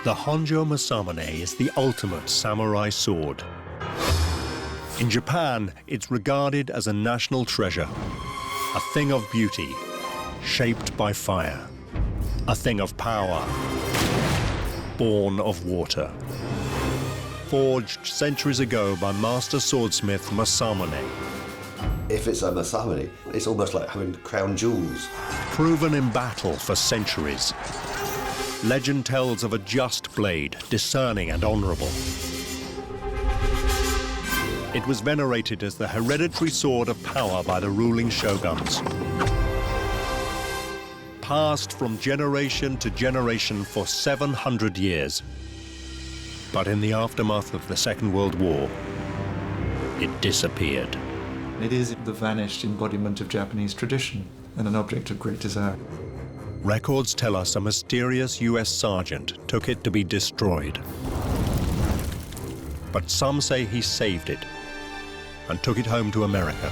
The Honjo Masamune is the ultimate samurai sword. In Japan, it's regarded as a national treasure, a thing of beauty, shaped by fire, a thing of power, born of water. Forged centuries ago by master swordsmith Masamune. If it's a Masamune, it's almost like having crown jewels. Proven in battle for centuries. Legend tells of a just blade, discerning and honorable. It was venerated as the hereditary sword of power by the ruling shoguns. Passed from generation to generation for 700 years. But in the aftermath of the Second World War, it disappeared. It is the vanished embodiment of Japanese tradition and an object of great desire. Records tell us a mysterious US sergeant took it to be destroyed. But some say he saved it and took it home to America.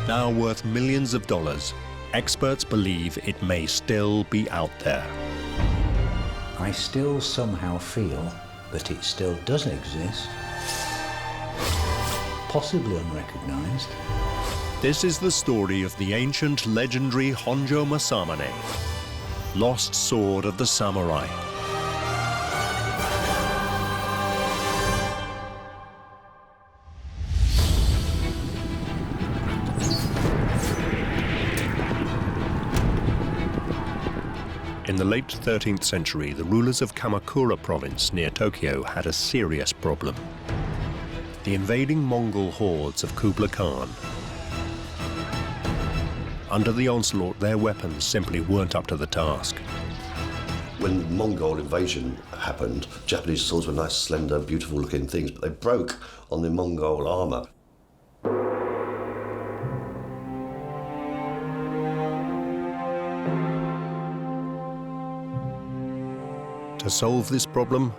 Now worth millions of dollars, experts believe it may still be out there. I still somehow feel that it still does exist, possibly unrecognized. This is the story of the ancient legendary Honjo Masamune, lost sword of the samurai. In the late 13th century, the rulers of Kamakura province near Tokyo had a serious problem. The invading Mongol hordes of Kublai Khan. Under the onslaught, their weapons simply weren't up to the task. When the Mongol invasion happened, Japanese swords were nice, slender, beautiful-looking things, but they broke on the Mongol armour. To solve this problem,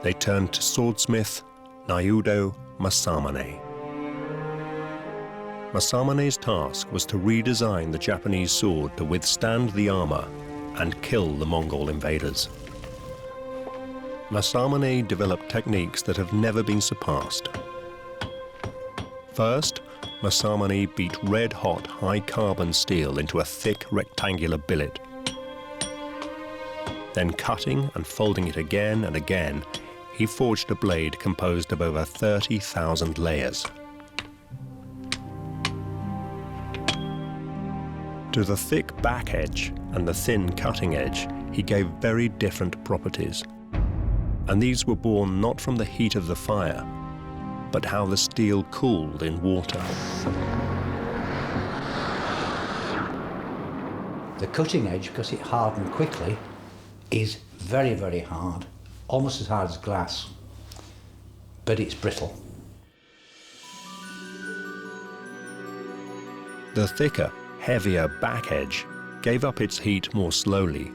they turned to swordsmith Honjo Masamune. Masamune's task was to redesign the Japanese sword to withstand the armor and kill the Mongol invaders. Masamune developed techniques that have never been surpassed. First, Masamune beat red-hot high-carbon steel into a thick rectangular billet. Then cutting and folding it again and again, he forged a blade composed of over 30,000 layers. To the thick back edge and the thin cutting edge, he gave very different properties. And these were born not from the heat of the fire, but how the steel cooled in water. The cutting edge, because it hardened quickly, is very, very hard, almost as hard as glass, but it's brittle. The thicker, heavier back edge gave up its heat more slowly.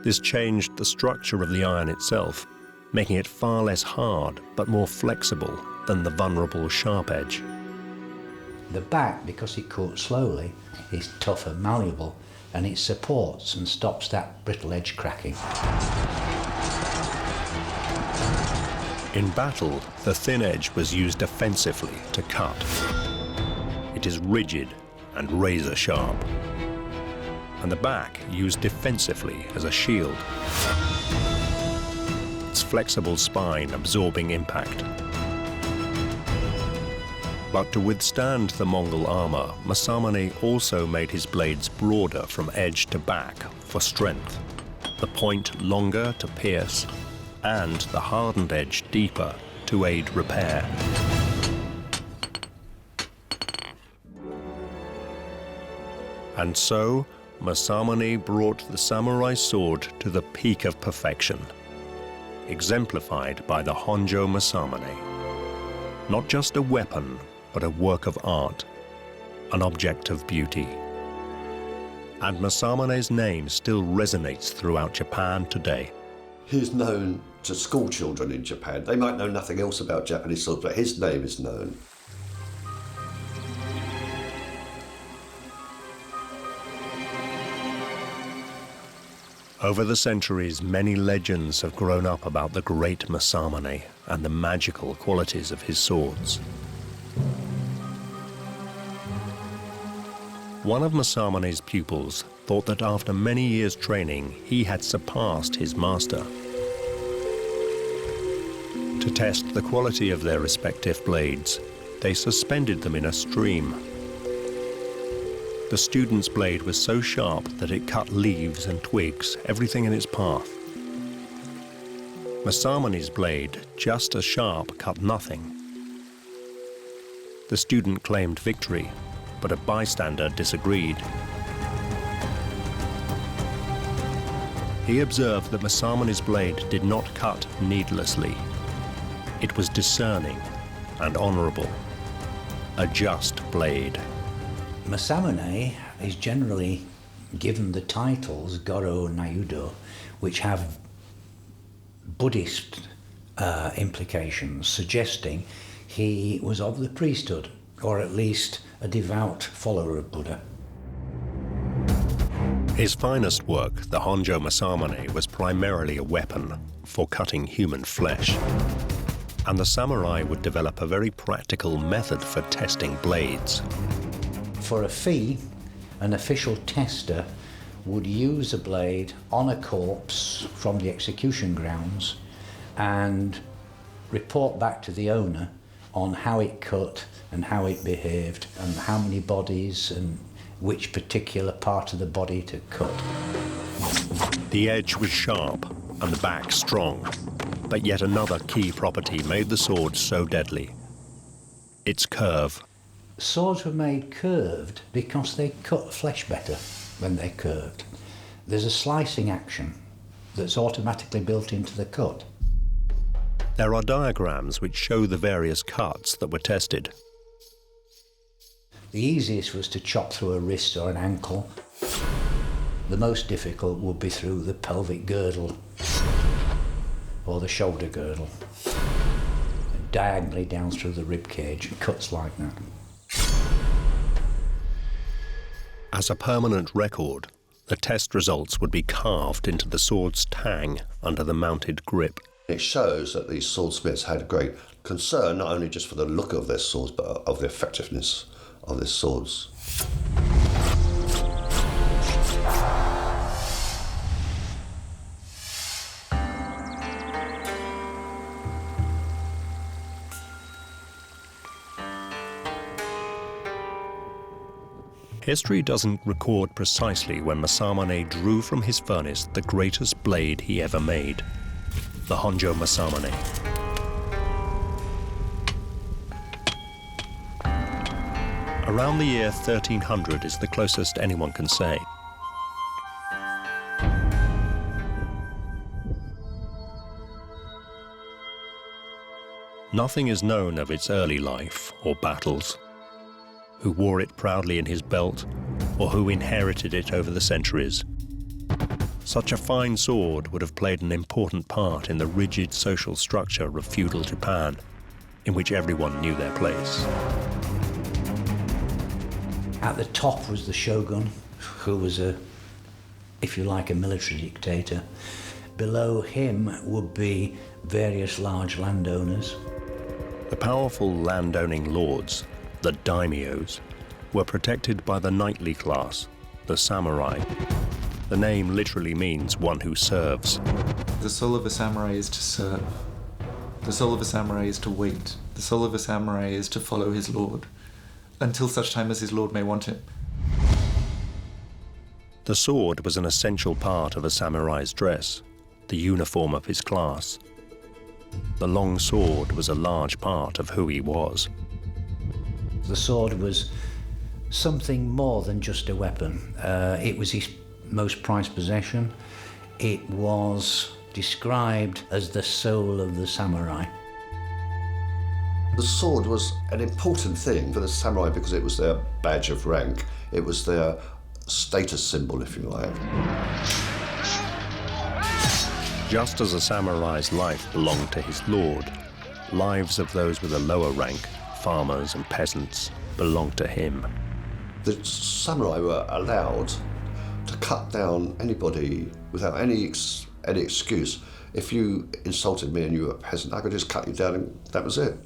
This changed the structure of the iron itself, making it far less hard but more flexible than the vulnerable sharp edge. The back, because it cools slowly, is tough and malleable, and it supports and stops that brittle edge cracking. In battle, the thin edge was used defensively to cut. It is rigid and razor sharp, and the back used defensively as a shield. Its flexible spine absorbing impact. But to withstand the Mongol armor, Masamune also made his blades broader from edge to back for strength, the point longer to pierce, and the hardened edge deeper to aid repair. And so, Masamune brought the samurai sword to the peak of perfection, exemplified by the Honjo Masamune. Not just a weapon, but a work of art, an object of beauty. And Masamune's name still resonates throughout Japan today. He's known to school children in Japan. They might know nothing else about Japanese swords, but his name is known. Over the centuries, many legends have grown up about the great Masamune and the magical qualities of his swords. One of Masamune's pupils thought that after many years' training, he had surpassed his master. To test the quality of their respective blades, they suspended them in a stream. The student's blade was so sharp that it cut leaves and twigs, everything in its path. Masamune's blade, just as sharp, cut nothing. The student claimed victory, but a bystander disagreed. He observed that Masamune's blade did not cut needlessly. It was discerning and honorable, a just blade. Masamune is generally given the titles Goro Nayudo, which have Buddhist implications, suggesting he was of the priesthood, or at least a devout follower of Buddha. His finest work, the Honjo Masamune, was primarily a weapon for cutting human flesh. And the samurai would develop a very practical method for testing blades. For a fee, an official tester would use a blade on a corpse from the execution grounds and report back to the owner on how it cut and how it behaved and how many bodies and which particular part of the body to cut. The edge was sharp and the back strong, but yet another key property made the sword so deadly: its curve. Swords were made curved because they cut flesh better when they're curved. There's a slicing action that's automatically built into the cut. There are diagrams which show the various cuts that were tested. The easiest was to chop through a wrist or an ankle. The most difficult would be through the pelvic girdle or the shoulder girdle, and diagonally down through the rib cage, cuts like that. As a permanent record, the test results would be carved into the sword's tang under the mounted grip. It shows that these swordsmiths had a great concern, not only just for the look of their swords, but of the effectiveness of their swords. History doesn't record precisely when Masamune drew from his furnace the greatest blade he ever made, the Honjo Masamune. Around the year 1300 is the closest anyone can say. Nothing is known of its early life or battles, who wore it proudly in his belt, or who inherited it over the centuries. Such a fine sword would have played an important part in the rigid social structure of feudal Japan, in which everyone knew their place. At the top was the shogun, who was if you like, a military dictator. Below him would be various large landowners. The powerful landowning lords, the daimyos, were protected by the knightly class, the samurai. The name literally means one who serves. The soul of a samurai is to serve. The soul of a samurai is to wait. The soul of a samurai is to follow his lord, until such time as his lord may want him. The sword was an essential part of a samurai's dress, the uniform of his class. The long sword was a large part of who he was. The sword was something more than just a weapon. It was his most prized possession. It was described as the soul of the samurai. The sword was an important thing for the samurai because it was their badge of rank. It was their status symbol, if you like. Just as a samurai's life belonged to his lord, lives of those with a lower rank, farmers and peasants, belonged to him. The samurai were allowed to cut down anybody without any excuse. If you insulted me and you were a peasant, I could just cut you down and that was it.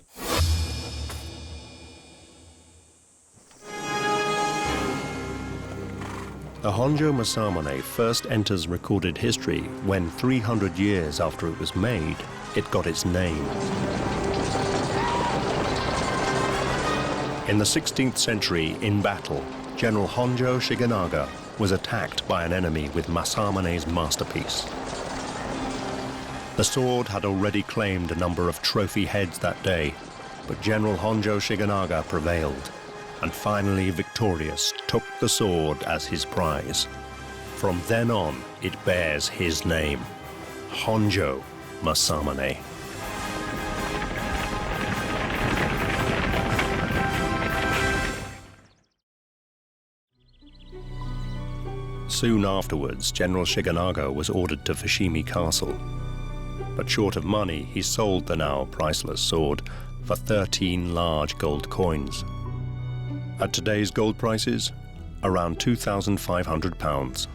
The Honjo Masamune first enters recorded history when, 300 years after it was made, it got its name. In the 16th century, in battle, General Honjo Shigenaga was attacked by an enemy with Masamune's masterpiece. The sword had already claimed a number of trophy heads that day, but General Honjo Shigenaga prevailed, and finally victorious took the sword as his prize. From then on, it bears his name, Honjo Masamune. Soon afterwards, General Shigenaga was ordered to Fushimi Castle. But short of money, he sold the now priceless sword for 13 large gold coins. At today's gold prices, around £2,500.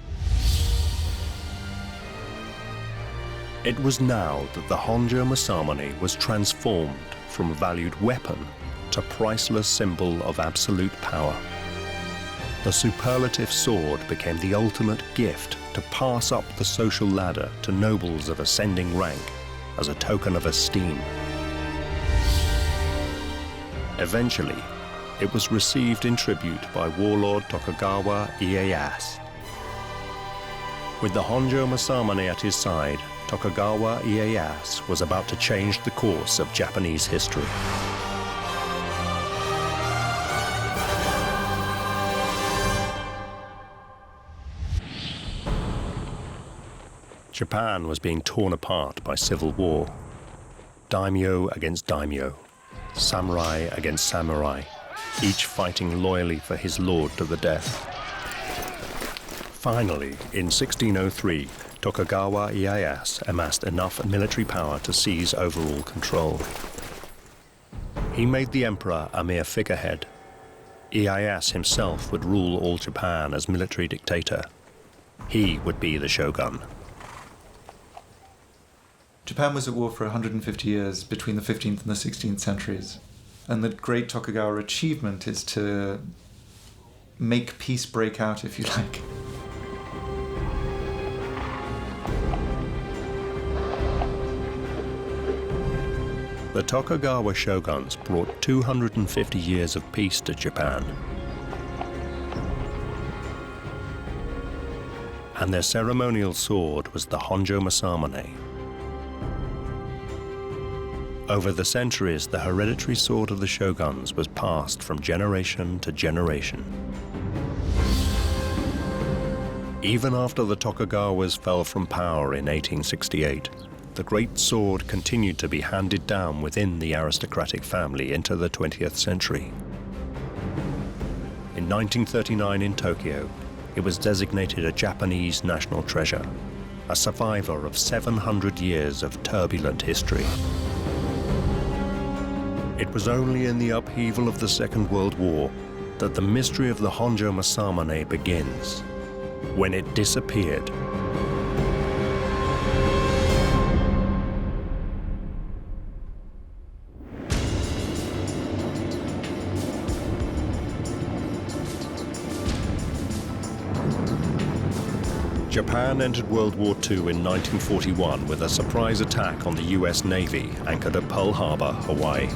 It was now that the Honjo Masamune was transformed from a valued weapon to priceless symbol of absolute power. The superlative sword became the ultimate gift to pass up the social ladder to nobles of ascending rank as a token of esteem. Eventually, it was received in tribute by warlord Tokugawa Ieyasu. With the Honjo Masamune at his side, Tokugawa Ieyasu was about to change the course of Japanese history. Japan was being torn apart by civil war. Daimyo against daimyo, samurai against samurai, each fighting loyally for his lord to the death. Finally, in 1603, Tokugawa Ieyasu amassed enough military power to seize overall control. He made the emperor a mere figurehead. Ieyasu himself would rule all Japan as military dictator. He would be the shogun. Japan was at war for 150 years between the 15th and the 16th centuries. And the great Tokugawa achievement is to make peace break out, if you like. The Tokugawa shoguns brought 250 years of peace to Japan. And their ceremonial sword was the Honjo Masamune. Over the centuries, the hereditary sword of the shoguns was passed from generation to generation. Even after the Tokugawas fell from power in 1868, the great sword continued to be handed down within the aristocratic family into the 20th century. In 1939 in Tokyo, it was designated a Japanese national treasure, a survivor of 700 years of turbulent history. It was only in the upheaval of the Second World War that the mystery of the Honjo Masamune begins, when it disappeared. Japan entered World War II in 1941 with a surprise attack on the US Navy anchored at Pearl Harbor, Hawaii.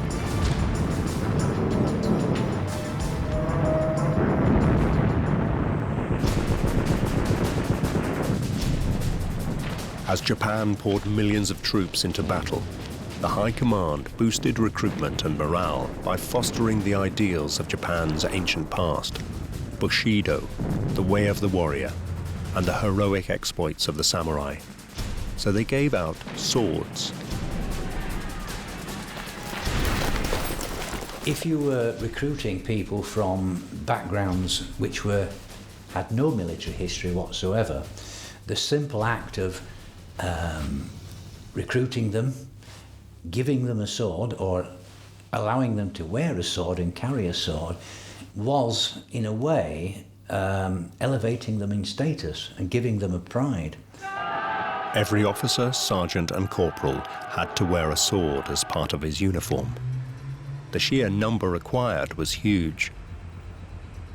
As Japan poured millions of troops into battle, the High Command boosted recruitment and morale by fostering the ideals of Japan's ancient past, Bushido, the way of the warrior, and the heroic exploits of the samurai. So they gave out swords. If you were recruiting people from backgrounds which had no military history whatsoever, the simple act of recruiting them, giving them a sword, or allowing them to wear a sword and carry a sword was, in a way, elevating them in status and giving them a pride. Every officer, sergeant and corporal had to wear a sword as part of his uniform. The sheer number required was huge.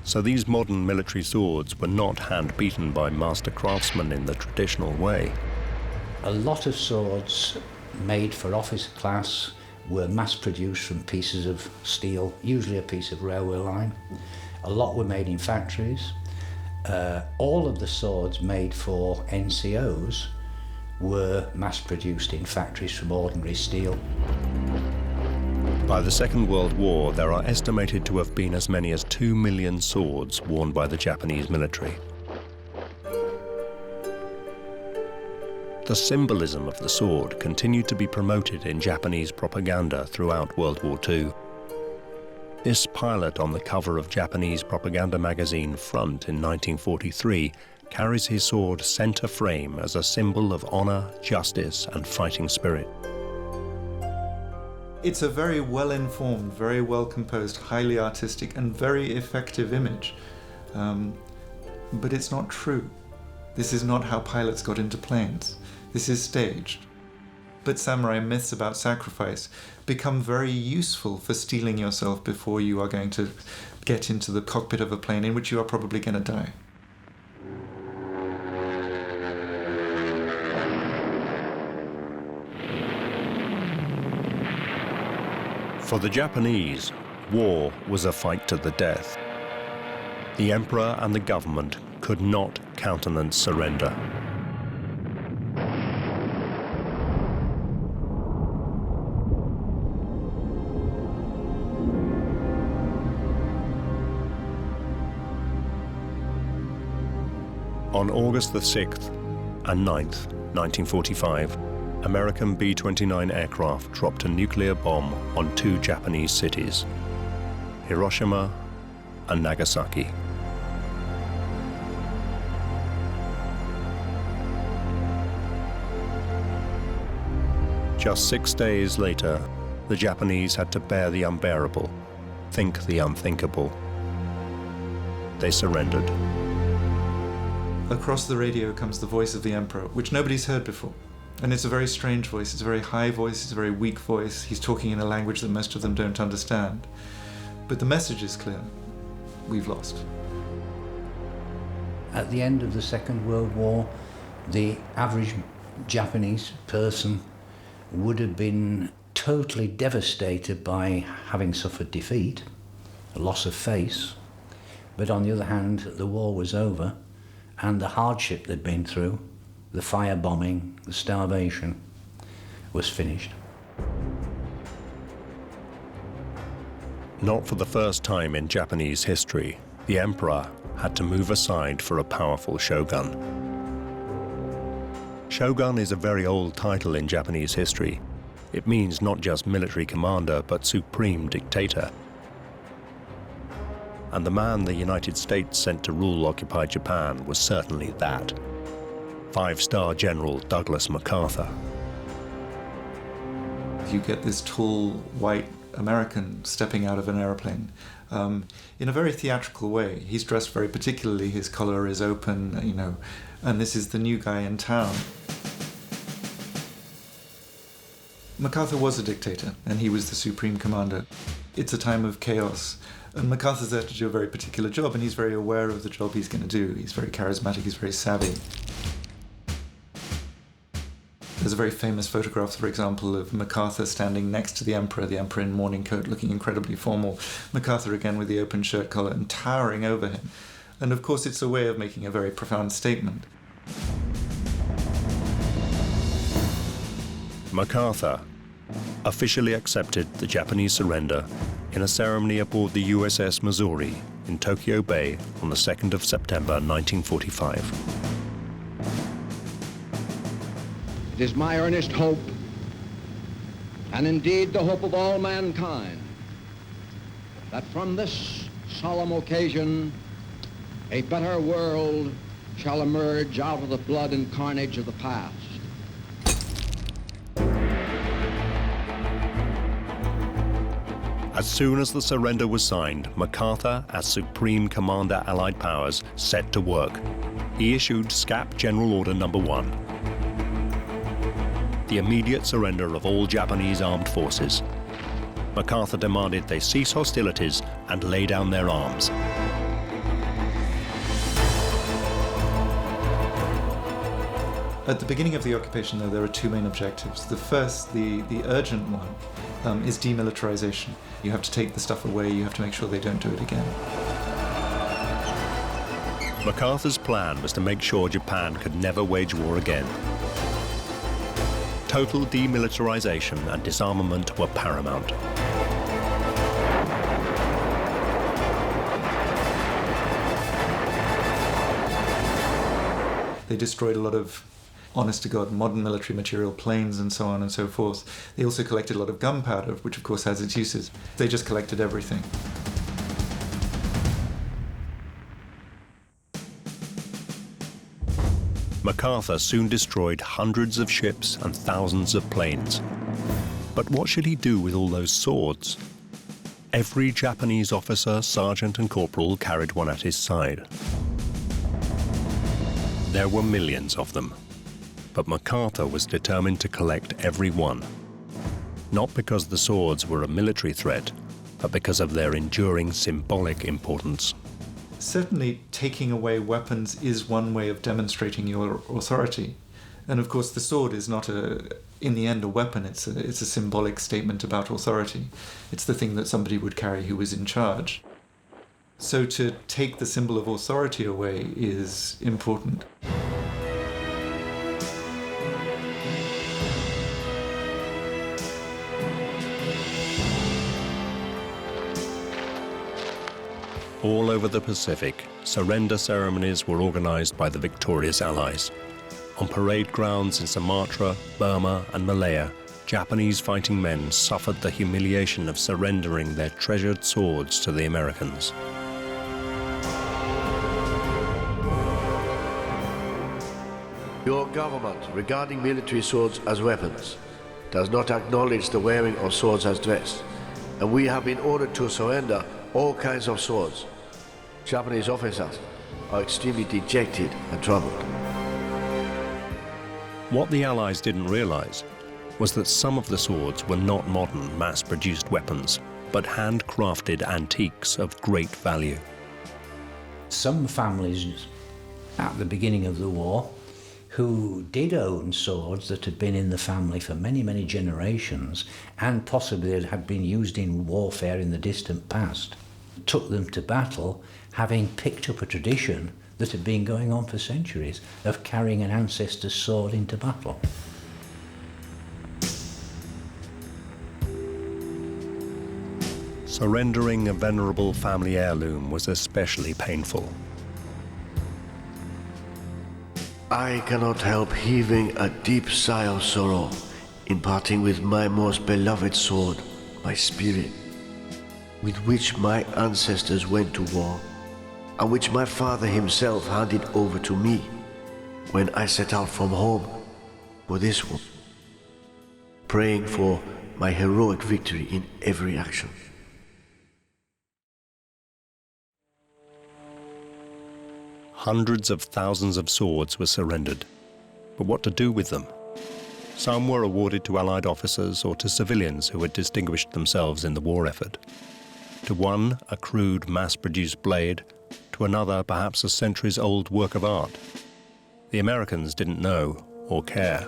So these modern military swords were not hand-beaten by master craftsmen in the traditional way. A lot of swords made for officer class were mass-produced from pieces of steel, usually a piece of railway line. A lot were made in factories. All of the swords made for NCOs were mass-produced in factories from ordinary steel. By the Second World War, there are estimated to have been as many as 2 million swords worn by the Japanese military. The symbolism of the sword continued to be promoted in Japanese propaganda throughout World War II. This pilot on the cover of Japanese propaganda magazine Front in 1943 carries his sword center frame as a symbol of honor, justice, and fighting spirit. It's a very well-informed, very well-composed, highly artistic, and very effective image. But it's not true. This is not how pilots got into planes. This is staged. But samurai myths about sacrifice become very useful for steeling yourself before you are going to get into the cockpit of a plane in which you are probably going to die. For the Japanese, war was a fight to the death. The emperor and the government could not countenance surrender. On August the 6th and 9th, 1945, American B-29 aircraft dropped a nuclear bomb on 2 Japanese cities, Hiroshima and Nagasaki. Just 6 days later, the Japanese had to bear the unbearable, think the unthinkable. They surrendered. Across the radio comes the voice of the emperor, which nobody's heard before. And it's a very strange voice, it's a very high voice, it's a very weak voice. He's talking in a language that most of them don't understand. But the message is clear. We've lost. At the end of the Second World War, the average Japanese person would have been totally devastated by having suffered defeat, a loss of face. But on the other hand, the war was over, and the hardship they'd been through, the firebombing, the starvation, was finished. Not for the first time in Japanese history, the emperor had to move aside for a powerful shogun. Shogun is a very old title in Japanese history. It means not just military commander, but supreme dictator. And the man the United States sent to rule occupied Japan was certainly that. 5-star General Douglas MacArthur. You get this tall, white American stepping out of an airplane in a very theatrical way. He's dressed very particularly, his collar is open, you know, and this is the new guy in town. MacArthur was a dictator, and he was the supreme commander. It's a time of chaos, and MacArthur's there to do a very particular job, and he's very aware of the job he's going to do. He's very charismatic, he's very savvy. There's a very famous photograph, for example, of MacArthur standing next to the emperor in morning coat, looking incredibly formal. MacArthur again with the open shirt collar and towering over him. And of course it's a way of making a very profound statement. MacArthur officially accepted the Japanese surrender in a ceremony aboard the USS Missouri in Tokyo Bay on the 2nd of September 1945. It is my earnest hope, and indeed the hope of all mankind, that from this solemn occasion a better world shall emerge out of the blood and carnage of the past. As soon as the surrender was signed, MacArthur, as Supreme Commander Allied Powers, set to work. He issued SCAP General Order No. 1, the immediate surrender of all Japanese armed forces. MacArthur demanded they cease hostilities and lay down their arms. At the beginning of the occupation, though, there are two main objectives. The first, the urgent one, is demilitarization. You have to take the stuff away, you have to make sure they don't do it again. MacArthur's plan was to make sure Japan could never wage war again. Total demilitarization and disarmament were paramount. They destroyed a lot of honest-to-God modern military material, planes and so on and so forth. They also collected a lot of gunpowder, which of course has its uses. They just collected everything. MacArthur soon destroyed hundreds of ships and thousands of planes. But what should he do with all those swords? Every Japanese officer, sergeant and corporal carried one at his side. There were millions of them, but MacArthur was determined to collect every one. Not because the swords were a military threat, but because of their enduring symbolic importance. Certainly, taking away weapons is one way of demonstrating your authority. And of course, the sword is not, in the end, a weapon. It's a symbolic statement about authority. It's the thing that somebody would carry who was in charge. So to take the symbol of authority away is important. All over the Pacific, surrender ceremonies were organized by the victorious Allies. On parade grounds in Sumatra, Burma, and Malaya, Japanese fighting men suffered the humiliation of surrendering their treasured swords to the Americans. Your government, regarding military swords as weapons, does not acknowledge the wearing of swords as dress, and we have been ordered to surrender all kinds of swords. Japanese officers are extremely dejected and troubled. What the Allies didn't realize was that some of the swords were not modern, mass-produced weapons, but handcrafted antiques of great value. Some families at the beginning of the war who did own swords that had been in the family for many, many generations and possibly had been used in warfare in the distant past, took them to battle, having picked up a tradition that had been going on for centuries of carrying an ancestor's sword into battle. Surrendering a venerable family heirloom was especially painful. I cannot help heaving a deep sigh of sorrow in parting with my most beloved sword, my spirit, with which my ancestors went to war, and which my father himself handed over to me when I set out from home for this war, praying for my heroic victory in every action. Hundreds of thousands of swords were surrendered, but what to do with them? Some were awarded to Allied officers or to civilians who had distinguished themselves in the war effort. To one, a crude, mass-produced blade, to another, perhaps a centuries-old work of art. The Americans didn't know or care.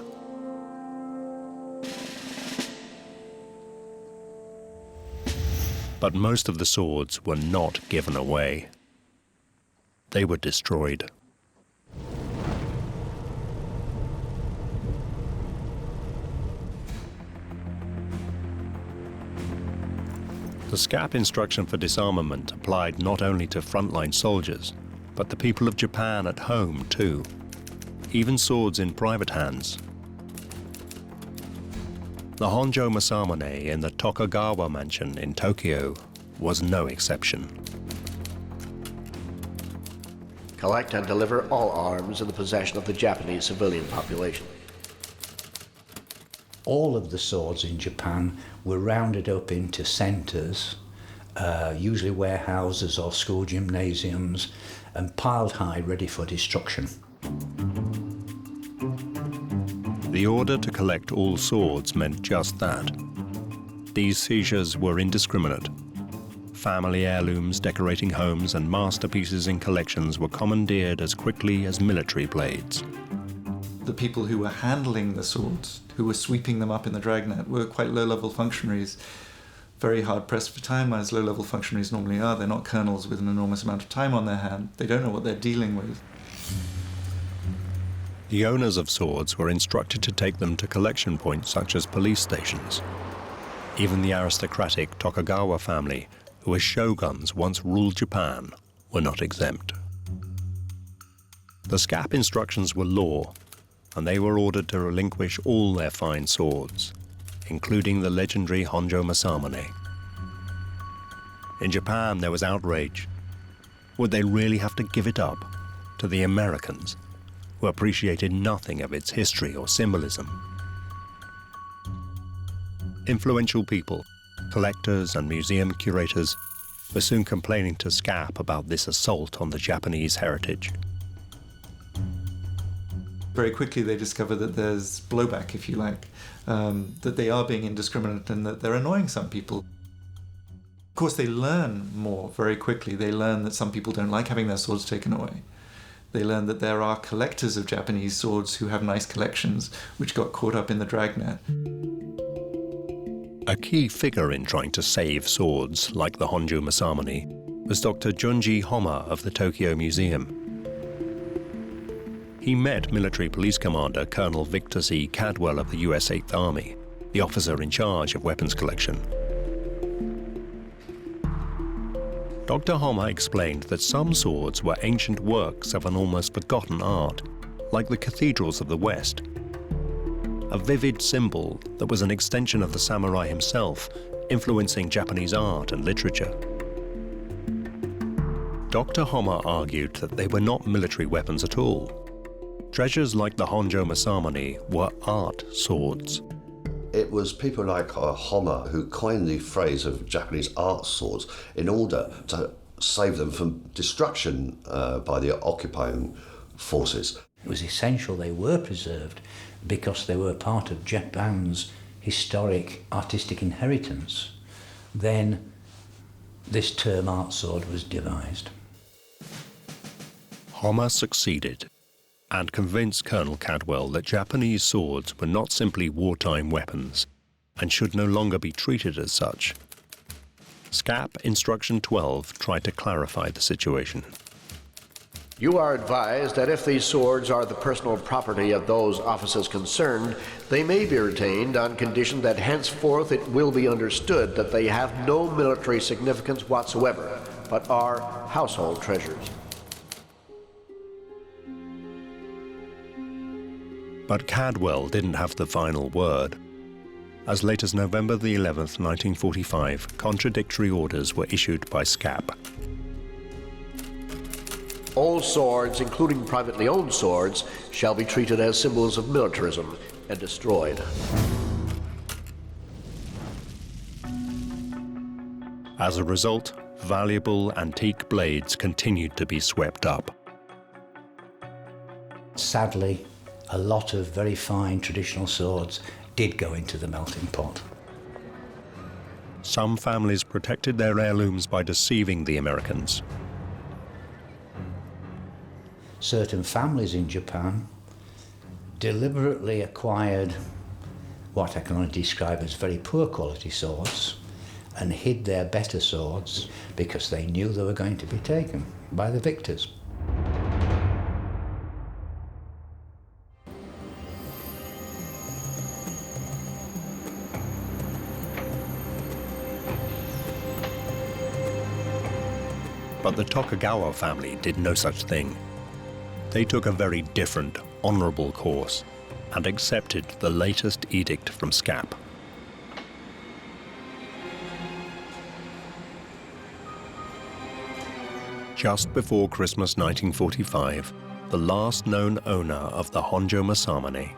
But most of the swords were not given away. They were destroyed. The SCAP instruction for disarmament applied not only to frontline soldiers, but the people of Japan at home too. Even swords in private hands. The Honjo Masamune in the Tokugawa mansion in Tokyo was no exception. Collect and deliver all arms in the possession of the Japanese civilian population. All of the swords in Japan were rounded up into centres, usually warehouses or school gymnasiums, and piled high ready for destruction. The order to collect all swords meant just that. These seizures were indiscriminate. Family heirlooms decorating homes and masterpieces in collections were commandeered as quickly as military blades. The people who were handling the swords, who were sweeping them up in the dragnet, were quite low-level functionaries, very hard-pressed for time, as low-level functionaries normally are. They're not colonels with an enormous amount of time on their hand. They don't know what they're dealing with. The owners of swords were instructed to take them to collection points such as police stations. Even the aristocratic Tokugawa family, who as shoguns once ruled Japan, were not exempt. The scap instructions were law, and they were ordered to relinquish all their fine swords, including the legendary Honjo Masamune. In Japan, there was outrage. Would they really have to give it up to the Americans, who appreciated nothing of its history or symbolism? Influential people, collectors and museum curators, were soon complaining to SCAP about this assault on the Japanese heritage. Very quickly they discover that there's blowback, if you like, that they are being indiscriminate and that they're annoying some people. Of course, they learn more very quickly. They learn that some people don't like having their swords taken away. They learn that there are collectors of Japanese swords who have nice collections, which got caught up in the dragnet. A key figure in trying to save swords like the Honjo Masamune was Dr. Junji Homma of the Tokyo Museum. He met military police commander Colonel Victor C. Cadwell of the US 8th Army, the officer in charge of weapons collection. Dr. Homma explained that some swords were ancient works of an almost forgotten art, like the cathedrals of the West. A vivid symbol that was an extension of the samurai himself, influencing Japanese art and literature. Dr. Homma argued that they were not military weapons at all. Treasures like the Honjo Masamune were art swords. It was people like Homma who coined the phrase of Japanese art swords in order to save them from destruction by the occupying forces. It was essential they were preserved because they were part of Japan's historic artistic inheritance. Then this term art sword was devised. Homma succeeded and convinced Colonel Cadwell that Japanese swords were not simply wartime weapons and should no longer be treated as such. SCAP Instruction 12 tried to clarify the situation. You are advised that if these swords are the personal property of those officers concerned, they may be retained on condition that henceforth it will be understood that they have no military significance whatsoever, but are household treasures. But Cadwell didn't have the final word. As late as November the 11th, 1945, contradictory orders were issued by SCAP. All swords, including privately owned swords, shall be treated as symbols of militarism and destroyed. As a result, valuable antique blades continued to be swept up. Sadly, a lot of very fine traditional swords did go into the melting pot. Some families protected their heirlooms by deceiving the Americans. Certain families in Japan deliberately acquired what I can only describe as very poor quality swords and hid their better swords because they knew they were going to be taken by the victors. But the Tokugawa family did no such thing. They took a very different, honorable course and accepted the latest edict from SCAP. Just before Christmas 1945, the last known owner of the Honjo Masamune,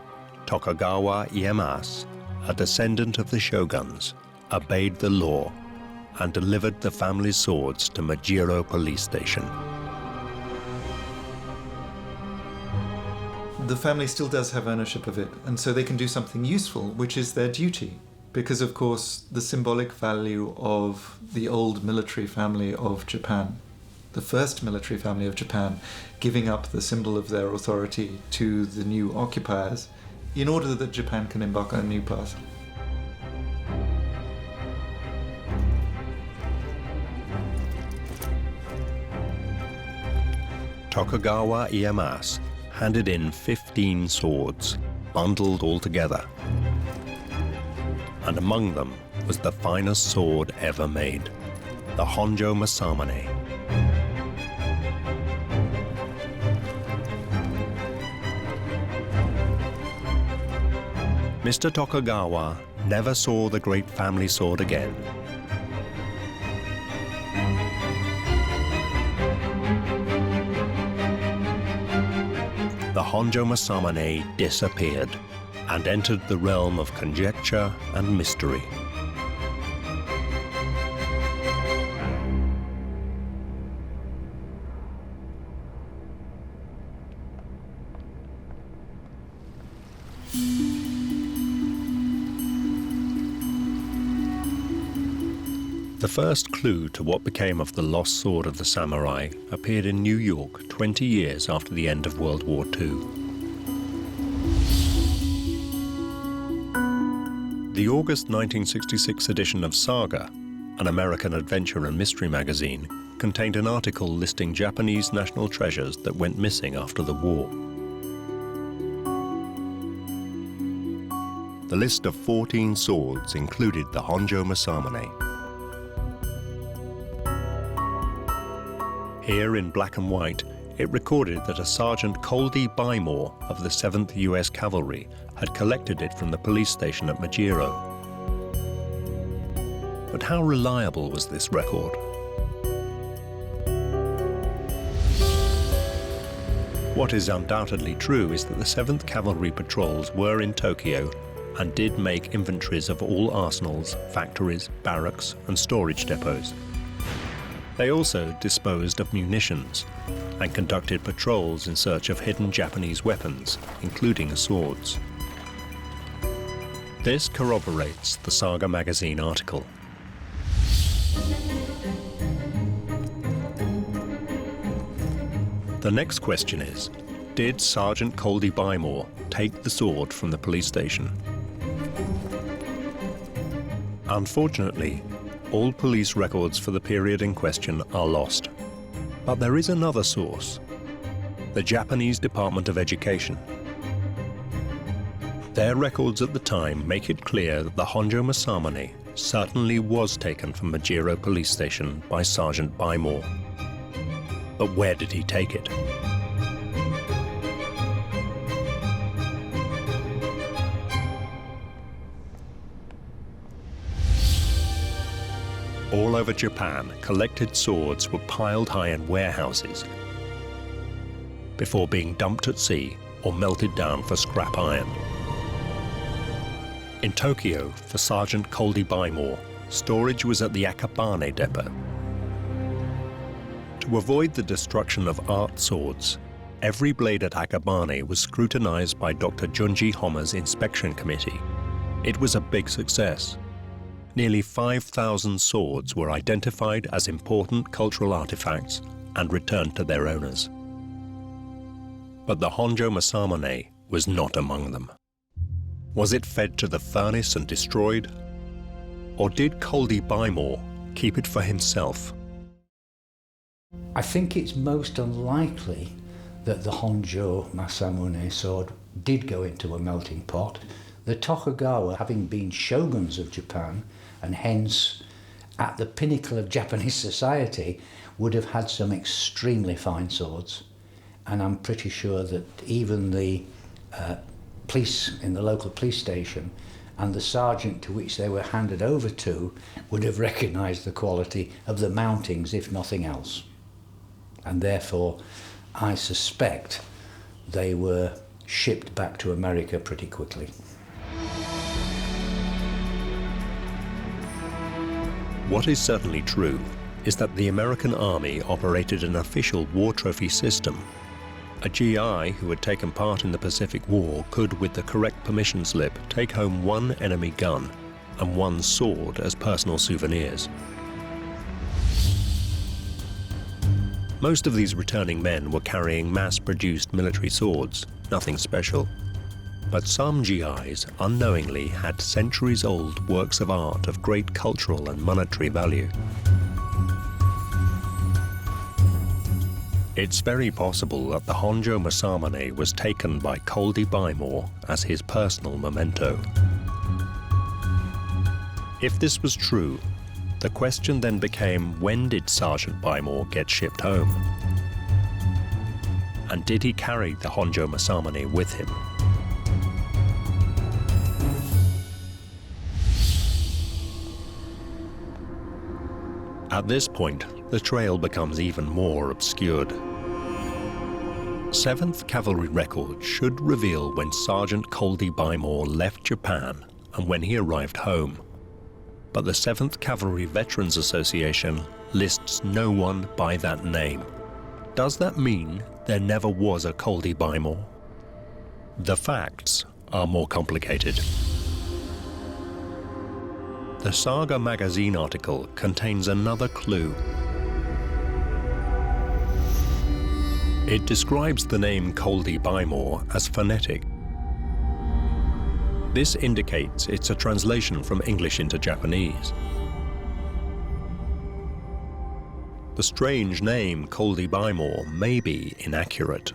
Tokugawa Ieyasu, a descendant of the shoguns, obeyed the law and delivered the family's swords to Majiro police station. The family still does have ownership of it, and so they can do something useful, which is their duty. Because, of course, the symbolic value of the old military family of Japan, the first military family of Japan, giving up the symbol of their authority to the new occupiers in order that Japan can embark on a new path. Tokugawa Ieyasu handed in 15 swords, bundled all together. And among them was the finest sword ever made, the Honjo Masamune. Mr. Tokugawa never saw the great family sword again. The Honjo Masamune disappeared and entered the realm of conjecture and mystery. The first clue to what became of the lost sword of the samurai appeared in New York 20 years after the end of World War II. The August 1966 edition of Saga, an American adventure and mystery magazine, contained an article listing Japanese national treasures that went missing after the war. The list of 14 swords included the Honjo Masamune. Here in black and white, it recorded that a Sergeant Coldy Bymore of the 7th US Cavalry had collected it from the police station at Majiro. But how reliable was this record? What is undoubtedly true is that the 7th Cavalry patrols were in Tokyo and did make inventories of all arsenals, factories, barracks, and storage depots. They also disposed of munitions and conducted patrols in search of hidden Japanese weapons, including swords. This corroborates the Saga magazine article. The next question is, did Sergeant Coldy Bymore take the sword from the police station? Unfortunately, all police records for the period in question are lost. But there is another source, the Japanese Department of Education. Their records at the time make it clear that the Honjo Masamune certainly was taken from Majiro police station by Sergeant Bymore. But where did he take it? All over Japan, collected swords were piled high in warehouses before being dumped at sea or melted down for scrap iron. In Tokyo, for Sergeant Coldy Bymore, storage was at the Akabane depot. To avoid the destruction of art swords, every blade at Akabane was scrutinized by Dr. Junji Homa's inspection committee. It was a big success. Nearly 5,000 swords were identified as important cultural artifacts and returned to their owners. But the Honjo Masamune was not among them. Was it fed to the furnace and destroyed? Or did Coldy Bymore keep it for himself? I think it's most unlikely that the Honjo Masamune sword did go into a melting pot. The Tokugawa, having been shoguns of Japan, and hence at the pinnacle of Japanese society, would have had some extremely fine swords. And I'm pretty sure that even the police in the local police station and the sergeant to which they were handed over to would have recognised the quality of the mountings, if nothing else. And therefore, I suspect they were shipped back to America pretty quickly. What is certainly true is that the American Army operated an official war trophy system. A GI who had taken part in the Pacific War could, with the correct permission slip, take home one enemy gun and one sword as personal souvenirs. Most of these returning men were carrying mass-produced military swords, nothing special. But some GIs unknowingly had centuries-old works of art of great cultural and monetary value. It's very possible that the Honjo Masamune was taken by Coldy Bymore as his personal memento. If this was true, the question then became, when did Sergeant Bymore get shipped home? And did he carry the Honjo Masamune with him? At this point, the trail becomes even more obscured. 7th Cavalry records should reveal when Sergeant Coldy Bymore left Japan and when he arrived home. But the 7th Cavalry Veterans Association lists no one by that name. Does that mean there never was a Coldy Bymore? The facts are more complicated. The Saga magazine article contains another clue. It describes the name Coldy Bymore as phonetic. This indicates it's a translation from English into Japanese. The strange name Coldy Bymore may be inaccurate.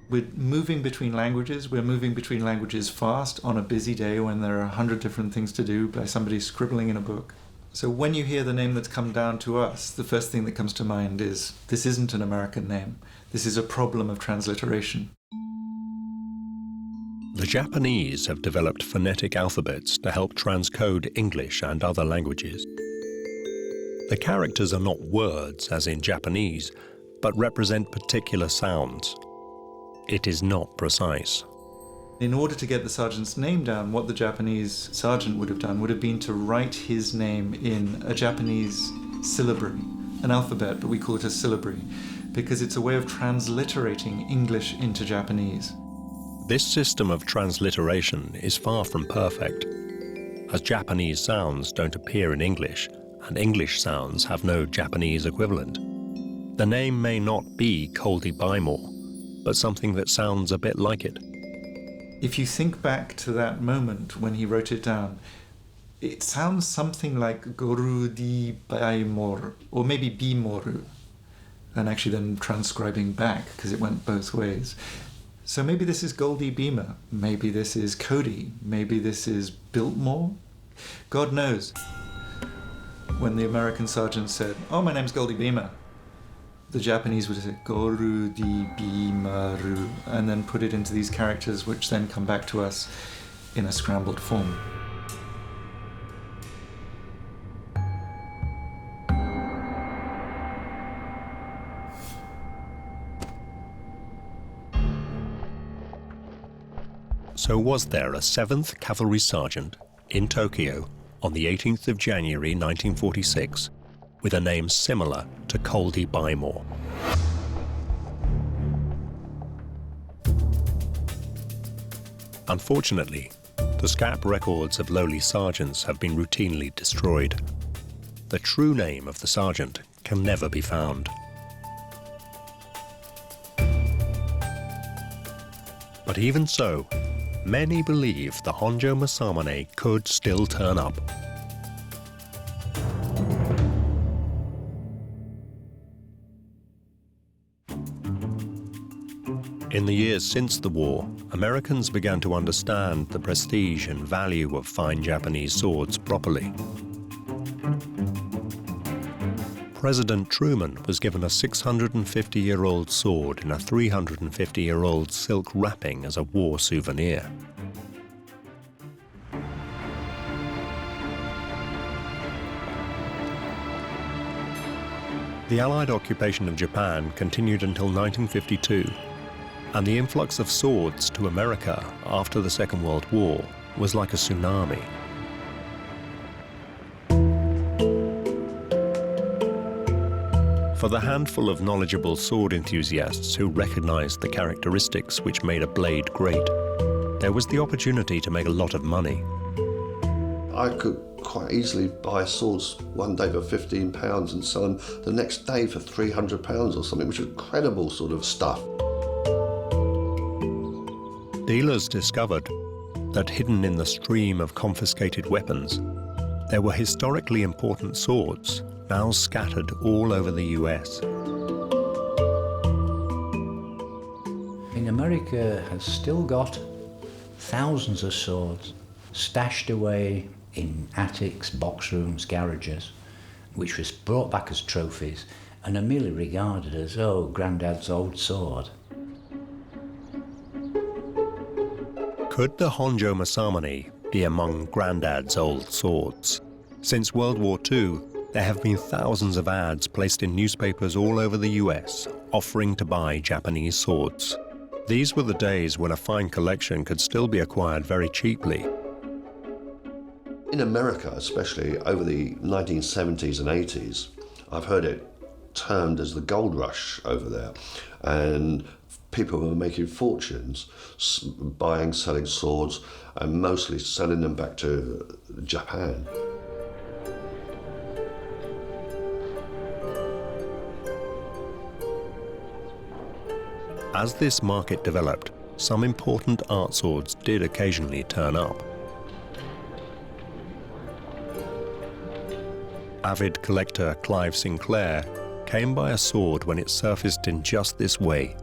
We're moving between languages. We're moving between languages fast on a busy day when there are 100 different things to do by somebody scribbling in a book. So when you hear the name that's come down to us, the first thing that comes to mind is, this isn't an American name. This is a problem of transliteration. The Japanese have developed phonetic alphabets to help transcode English and other languages. The characters are not words, as in Japanese, but represent particular sounds. It is not precise. In order to get the sergeant's name down, what the Japanese sergeant would have done would have been to write his name in a Japanese syllabary, an alphabet, but we call it a syllabary, because it's a way of transliterating English into Japanese. This system of transliteration is far from perfect, as Japanese sounds don't appear in English, and English sounds have no Japanese equivalent. The name may not be Coldy Bymore, but something that sounds a bit like it. If you think back to that moment when he wrote it down, it sounds something like Gorudi Baimor, or maybe Bimoru, and actually then transcribing back, because it went both ways. So maybe this is Goldie Beamer, maybe this is Cody, maybe this is Biltmore. God knows. When the American sergeant said, "Oh, my name's Goldie Beamer," the Japanese would say Gorudi Bimaru, and then put it into these characters, which then come back to us in a scrambled form. So was there a 7th Cavalry Sergeant in Tokyo on the 18th of January 1946 with a name similar to Coldy Bymore? Unfortunately, the scrap records of lowly sergeants have been routinely destroyed. The true name of the sergeant can never be found. But even so, many believe the Honjo Masamune could still turn up. In the years since the war, Americans began to understand the prestige and value of fine Japanese swords properly. President Truman was given a 650-year-old sword in a 350-year-old silk wrapping as a war souvenir. The Allied occupation of Japan continued until 1952, and the influx of swords to America after the Second World War was like a tsunami. For the handful of knowledgeable sword enthusiasts who recognized the characteristics which made a blade great, there was the opportunity to make a lot of money. I could quite easily buy swords one day for £15 and sell them the next day for £300 or something, which was incredible sort of stuff. Dealers discovered that hidden in the stream of confiscated weapons, there were historically important swords now scattered all over the US. In America has still got thousands of swords stashed away in attics, box rooms, garages, which was brought back as trophies and are merely regarded as, oh, Grandad's old sword. Could the Honjo Masamune be among Grandad's old swords? Since World War II, there have been thousands of ads placed in newspapers all over the US offering to buy Japanese swords. These were the days when a fine collection could still be acquired very cheaply. In America, especially over the 1970s and 80s, I've heard it termed as the gold rush over there, and people were making fortunes buying, selling swords, and mostly selling them back to Japan. As this market developed, some important art swords did occasionally turn up. Avid collector Clive Sinclair came by a sword when it surfaced in just this way.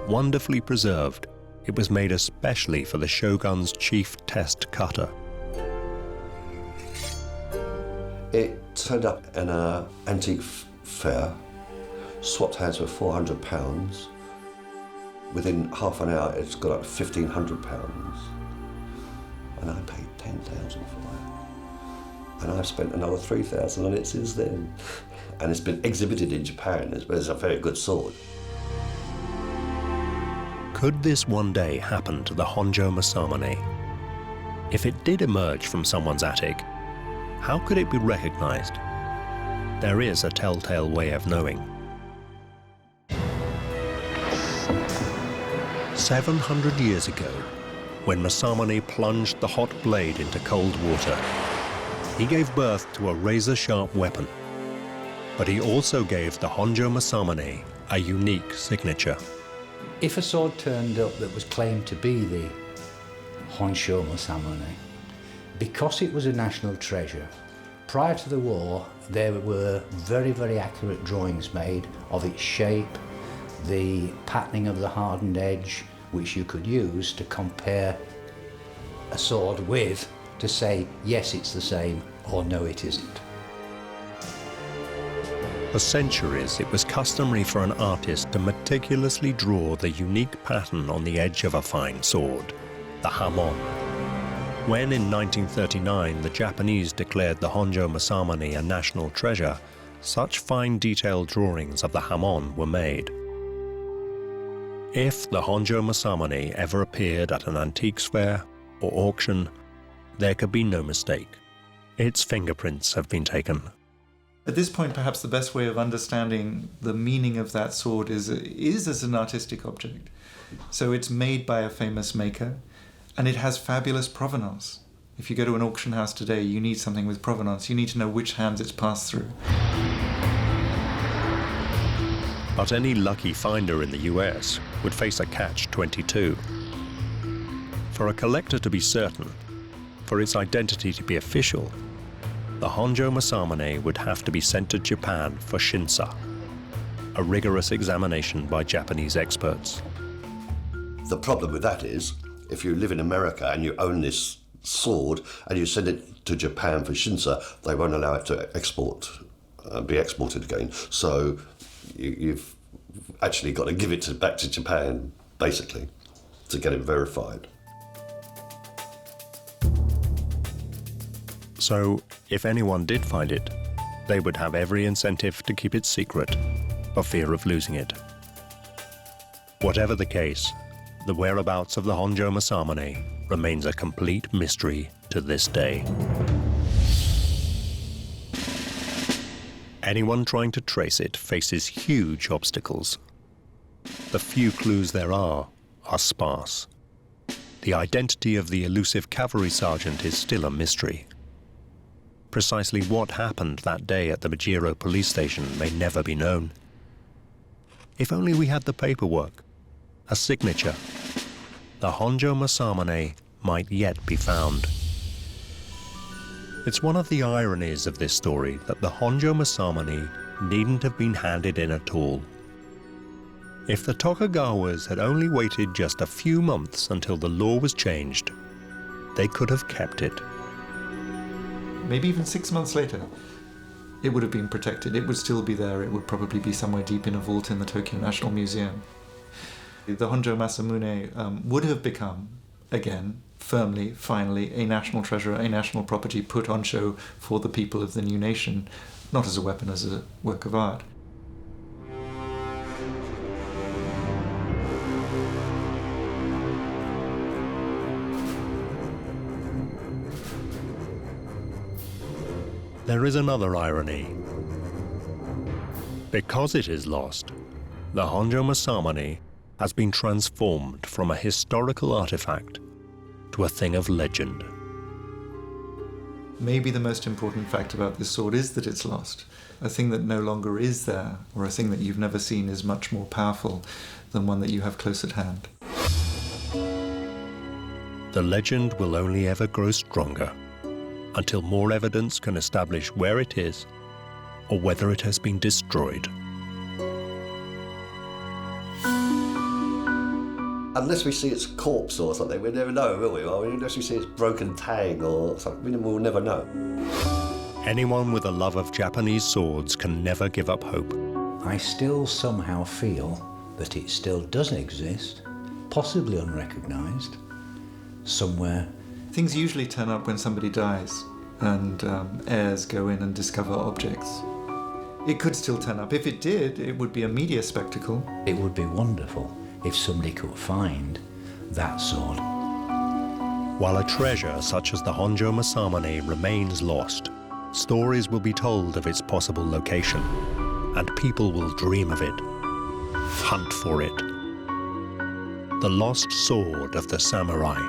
Wonderfully preserved, it was made especially for the shogun's chief test cutter. It turned up in an antique fair, swapped hands for £400. Within half an hour, it's got up to £1,500, and I paid £10,000 for it. And I've spent another £3,000 on it since then. And it's been exhibited in Japan. It's a very good sword. Could this one day happen to the Honjo Masamune? If it did emerge from someone's attic, how could it be recognized? There is a telltale way of knowing. 700 years ago, when Masamune plunged the hot blade into cold water, he gave birth to a razor-sharp weapon. But he also gave the Honjo Masamune a unique signature. If a sword turned up that was claimed to be the Honjo Masamune, because it was a national treasure, prior to the war there were very, very accurate drawings made of its shape, the patterning of the hardened edge, which you could use to compare a sword with, to say, yes, it's the same, or no, it isn't. For centuries, it was customary for an artist to meticulously draw the unique pattern on the edge of a fine sword, the hamon. When in 1939 the Japanese declared the Honjo Masamune a national treasure, such fine detailed drawings of the hamon were made. If the Honjo Masamune ever appeared at an antiques fair or auction, there could be no mistake. Its fingerprints have been taken. At this point, perhaps the best way of understanding the meaning of that sword is as an artistic object. So it's made by a famous maker, and it has fabulous provenance. If you go to an auction house today, you need something with provenance. You need to know which hands it's passed through. But any lucky finder in the US would face a catch-22. For a collector to be certain, for its identity to be official, the Honjo Masamune would have to be sent to Japan for shinsa, a rigorous examination by Japanese experts. The problem with that is, if you live in America and you own this sword and you send it to Japan for shinsa, they won't allow it to be exported again. So you've actually got to give it back to Japan, basically, to get it verified. So, if anyone did find it, they would have every incentive to keep it secret, for fear of losing it. Whatever the case, the whereabouts of the Honjo Masamune remains a complete mystery to this day. Anyone trying to trace it faces huge obstacles. The few clues there are sparse. The identity of the elusive cavalry sergeant is still a mystery. Precisely what happened that day at the Majiro police station may never be known. If only we had the paperwork, a signature, the Honjo Masamune might yet be found. It's one of the ironies of this story that the Honjo Masamune needn't have been handed in at all. If the Tokugawas had only waited just a few months until the law was changed, they could have kept it. Maybe even 6 months later, it would have been protected. It would still be there. It would probably be somewhere deep in a vault in the Tokyo National Museum. The Honjo Masamune would have become, again, firmly, finally, a national treasure, a national property put on show for the people of the new nation, not as a weapon, as a work of art. There is another irony. Because it is lost, the Honjo Masamune has been transformed from a historical artifact to a thing of legend. Maybe the most important fact about this sword is that it's lost. A thing that no longer is there, or a thing that you've never seen, is much more powerful than one that you have close at hand. The legend will only ever grow stronger until more evidence can establish where it is or whether it has been destroyed. Unless we see its corpse or something, we'll never know, will we? I mean, unless we see its broken tang or something, we'll never know. Anyone with a love of Japanese swords can never give up hope. I still somehow feel that it still does exist, possibly unrecognised, somewhere. Things usually turn up when somebody dies and heirs go in and discover objects. It could still turn up. If it did, it would be a media spectacle. It would be wonderful if somebody could find that sword. While a treasure such as the Honjo Masamune remains lost, stories will be told of its possible location, and people will dream of it, hunt for it. The lost sword of the samurai.